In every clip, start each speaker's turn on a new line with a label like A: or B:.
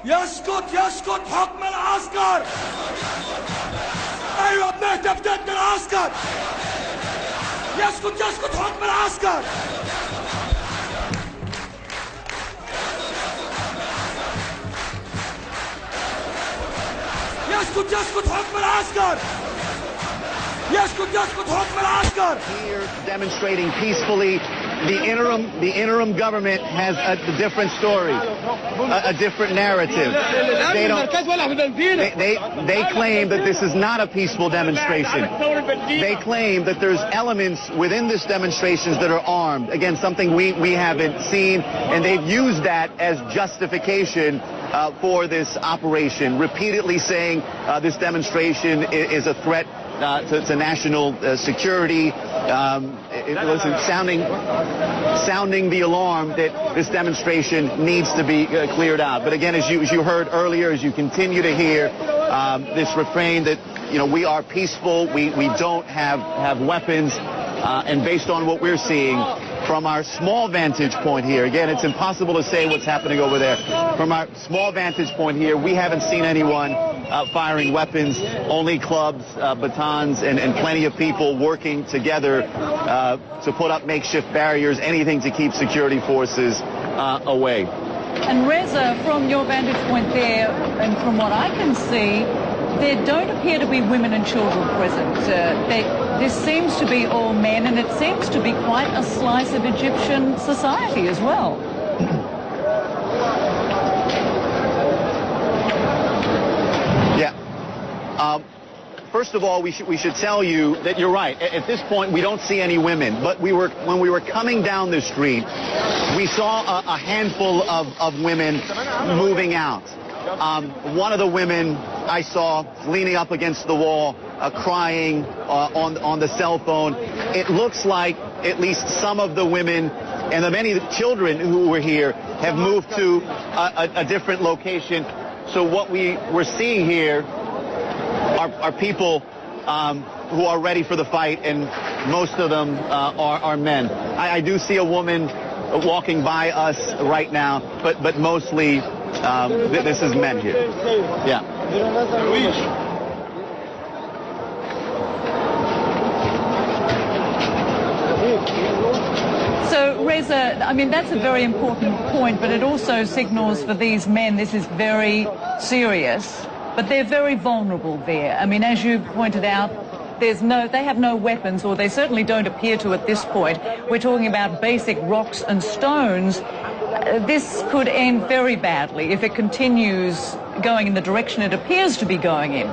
A: يسقط يسقط حكم العسكر. ايوه بنهتف ضد العسكر. يسقط يسقط حكم العسكر. يسقط يسقط حكم العسكر. يسقط يسقط حكم العسكر.
B: Here demonstrating peacefully. The interim government has a different story, a different narrative. They claim that this is not a peaceful demonstration. They claim that there's elements within this demonstrations that are armed. Again, something we haven't seen, and they've used that as justification for this operation, repeatedly saying this demonstration is a threat to national security. Listen, sounding the alarm that this demonstration needs to be cleared out. But again, as you heard earlier, as you continue to hear this refrain that, you know, we are peaceful, we don't have weapons, and based on what we're seeing from our small vantage point here, again, it's impossible to say what's happening over there. From our small vantage point here, we haven't seen anyone firing weapons, only clubs, batons, and plenty of people working together to put up makeshift barriers, anything to keep security forces away.
C: And Reza, from your vantage point there, and from what I can see, there don't appear to be women and children present. This seems to be all men, and it seems to be quite a slice of Egyptian society as well.
B: First of all, we should tell you that you're right. At this point, we don't see any women. But when we were coming down the street, we saw a handful of women moving out. One of the women I saw leaning up against the wall, crying on the cell phone. It looks like at least some of the women and the many children who were here have moved to a different location. So what we were seeing here are people who are ready for the fight, and most of them are men. I do see a woman walking by us right now, but mostly this is men here. Yeah.
C: So, Reza, I mean, that's a very important point, but it also signals for these men this is very serious. But they're very vulnerable there. I mean, as you pointed out, they have no weapons, or they certainly don't appear to at this point. We're talking about basic rocks and stones. This could end very badly if it continues going in the direction it appears to be going in.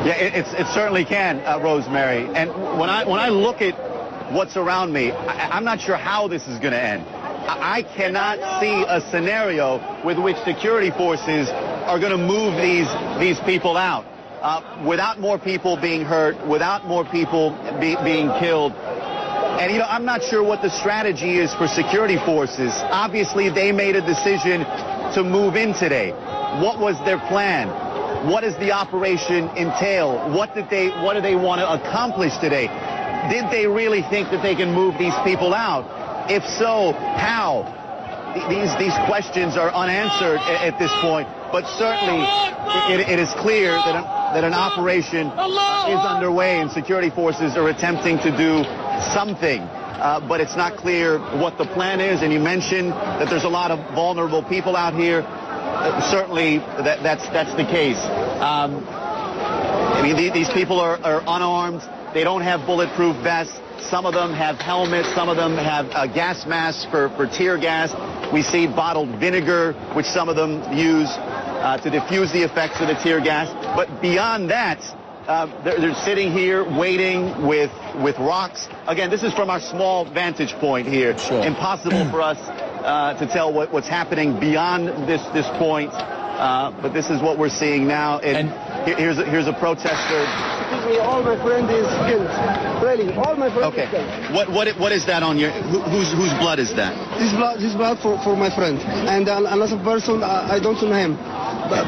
B: Yeah, it certainly can, Rosemary. And when I look at what's around me, I'm not sure how this is going to end. I cannot see a scenario with which security forces are going to move these people out without more people being hurt, without more people being killed. And, you know, I'm not sure what the strategy is for security forces. Obviously, they made a decision to move in today. What was their plan? What does the operation entail? What do they want to accomplish today? Did they really think that they can move these people out? If so, how? These questions are unanswered at this point, but certainly it is clear that an operation is underway and security forces are attempting to do something. But it's not clear what the plan is, and you mentioned that there's a lot of vulnerable people out here. Certainly that's the case. I mean, these people are unarmed. They don't have bulletproof vests. Some of them have helmets. Some of them have gas masks for tear gas. We see bottled vinegar, which some of them use to diffuse the effects of the tear gas. But beyond that, they're sitting here waiting with rocks. Again, this is from our small vantage point here.
D: Sure.
B: Impossible for us to tell what's happening beyond this point. But this is what we're seeing now. And here's a protester.
E: Excuse me, all my friend is killed. Really, all my friend is killed.
B: What is that on your? Whose blood is that?
E: This blood for my friend, and another person I don't know him. But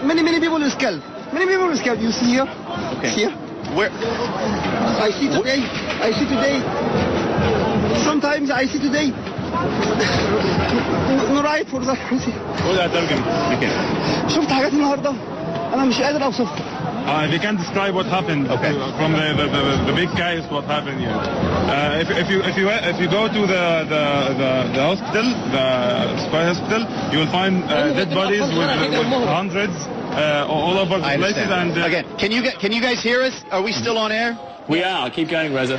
E: many people is killed. Many people is killed. You see here?
B: Okay.
E: Here.
B: Where?
E: I see today. sometimes I see today no right for that. شفت حاجات النهارده انا مش قادر اوصفها.
D: They can't describe what happened.
B: Okay.
D: From the big case, what happened here. If you go to the hospital, the spy hospital, you will find dead bodies with hundreds all over the places. And
B: again, can you guys hear us? Are we still on air?
F: We are. Keep going, Reza.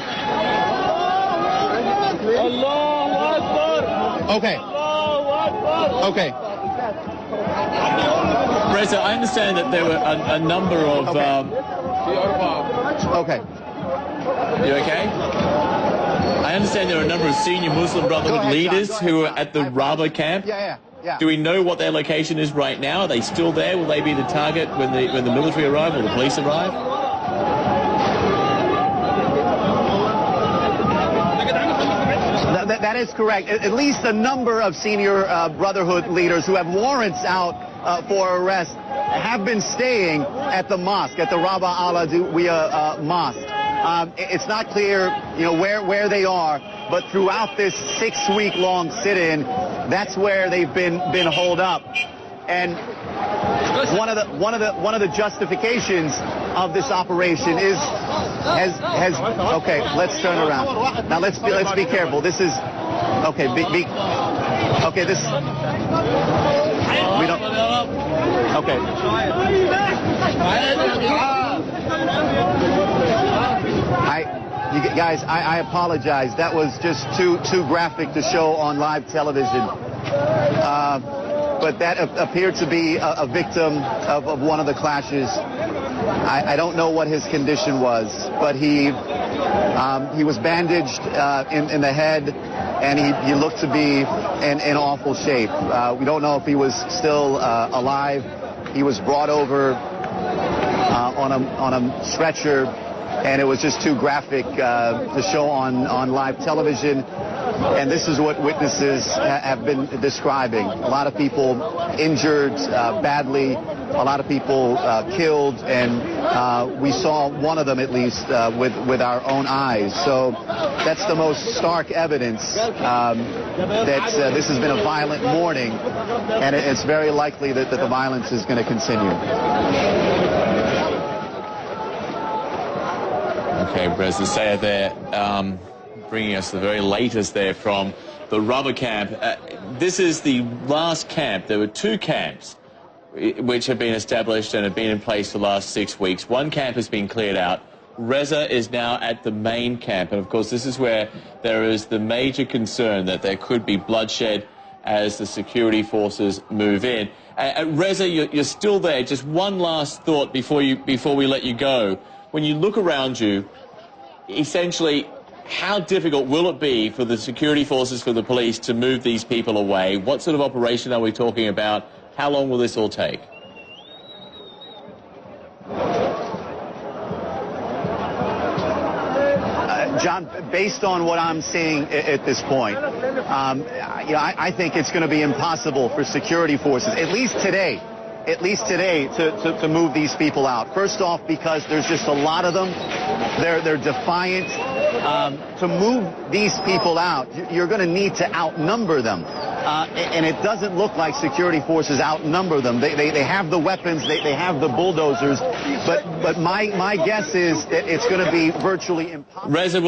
B: Okay. Okay.
F: Reza, I understand that there were a number of...
B: Okay.
F: You okay? I understand there are a number of senior Muslim Brotherhood leaders who are at the Raba camp.
B: Yeah.
F: Do we know what their location is right now? Are they still there? Will they be the target when the military arrive or the police arrive?
B: That is correct. At least a number of senior Brotherhood leaders who have warrants out for arrest have been staying at the mosque, at the Raba al-Adawiyya mosque. It's not clear, where they are, but throughout this 6-week-long sit-in, that's where they've been holed up. And one of the justifications of this operation has okay, let's turn around. Now let's be careful. This is okay, okay, this we don't okay. You guys, I apologize. That was just too graphic to show on live television. But that appeared to be a victim of one of the clashes. I don't know what his condition was, but he was bandaged in the head, and he looked to be in awful shape. We don't know if he was still alive. He was brought over on a stretcher, and it was just too graphic to show on live television. And this is what witnesses have been describing. A lot of people injured badly, a lot of people killed, and we saw one of them at least with our own eyes. So that's the most stark evidence that this has been a violent morning, and it's very likely that the violence is going to continue.
F: Okay, Reza Sayed there, bringing us the very latest there from the Raba camp. This is the last camp. There were 2 camps which have been established and have been in place for the last 6 weeks. One camp has been cleared out. Reza is now at the main camp. And, of course, this is where there is the major concern that there could be bloodshed as the security forces move in. Reza, you're still there. Just one last thought before we let you go. When you look around you, essentially, how difficult will it be for the security forces, for the police, to move these people away? What sort of operation are we talking about? How long will this all take?
B: John, based on what I'm seeing at this point, I think it's going to be impossible for security forces, at least today, to move these people out. First off, because there's just a lot of them. They're defiant. To move these people out, you're going to need to outnumber them. And it doesn't look like security forces outnumber them. They have the weapons, they have the bulldozers. But my guess is that it's going to be virtually impossible.
F: Reza,